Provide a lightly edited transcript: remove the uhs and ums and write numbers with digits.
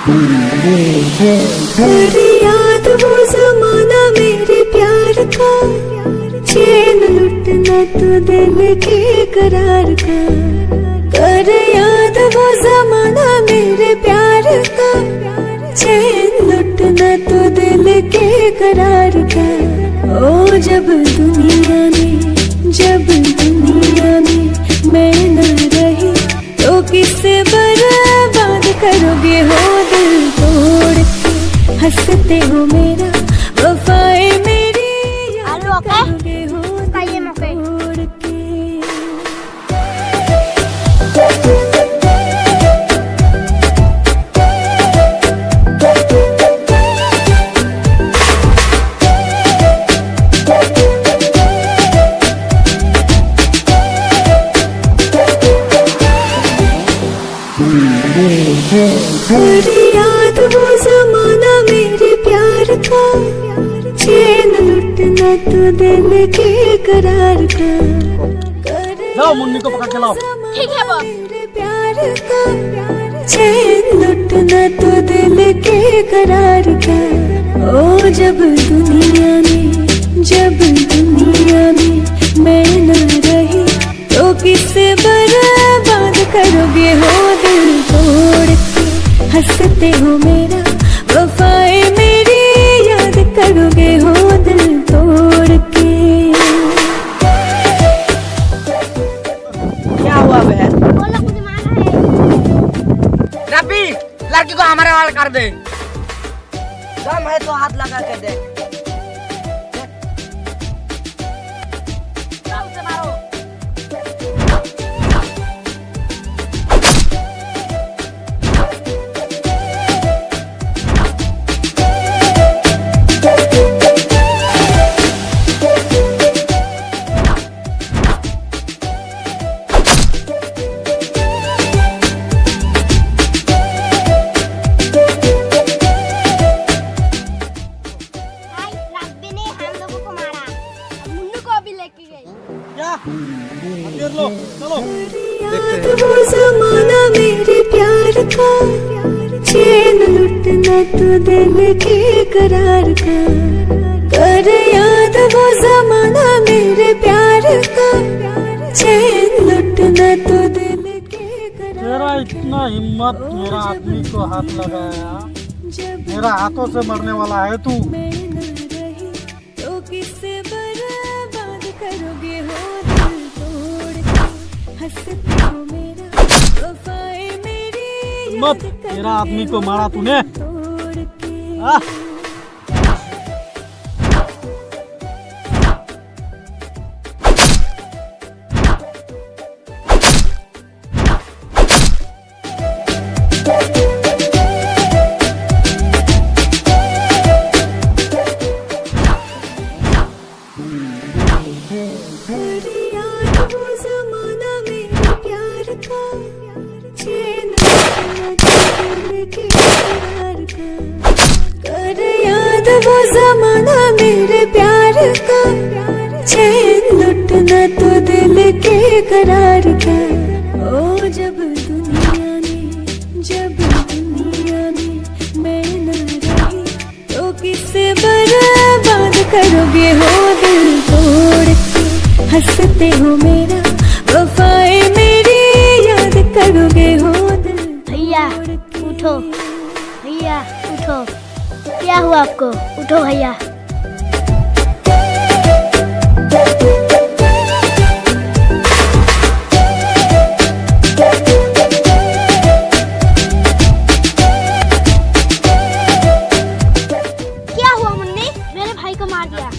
याद वो जमाना मेरे प्यार का, चैन लुटना तो दिल के करार का। कर याद वो जमाना मेरे प्यार का, चैन लुटना तो दिल के करार का। ओ जब दुनिया में मैं न रही तो किससे बर्बाद करोगे हो दिल तोड़ के। हंसते हो मेरा वफाए मेरी याद करोगे हो दिल तोड़ के। याद वो जमाना मेरे प्यार का, चैन लुटना तो दिल के करार का। लाओ मुन्नी को पकड़ के लाओ। ठीक है बॉस। मेरे प्यार का, चैन लुटना तो दिल के करार का। ओ जब दुनिया में मैं न रही तो किससे बर्बाद करोगे हो दिल तोड़ के। हंसते हो मेरा वफाए मेरी याद करोगे हो दिल तोड़ के। क्या हुआ बहन? बोलो मुझे मारना है। रबी लड़की को हमारे वाले कर दे। दम है तो हाथ लगा के दे। उसे मारो। लो चलो। याद वो जमाना मेरे प्यार का, चैन लुटना तो दिल के करार का। कर याद वो जमाना मेरे प्यार का, चैन लुटना तो दिल के करार। तेरा इतना हिम्मत, मेरा आदमी को हाथ लगाया, मेरा हाथों से मरने वाला है तू। मैं न रही तो किससे बर्बाद करोगे हो दिल तोड़ के। हंसते हो मेरा वफाए मेरी मत, मेरा आदमी को मारा तूने। तोड़ के। याद वो जमाना मेरे प्यार का, चैन लुटना तो दिल के करार का। कर याद वो जमाना मेरे प्यार का, चैन लुटना तो दिल के करार का। ओ जब दुनिया में मैं न रही तो किससे बर्बाद करोगे हो दिल तोड़ के। हंसते हो मेरा वफाए मेरी याद करोगे हो दिल। भैया उठो, भैया उठो। क्या हुआ आपको? उठो भैया। क्या हुआ मुन्नी? मेरे भाई को मार दिया।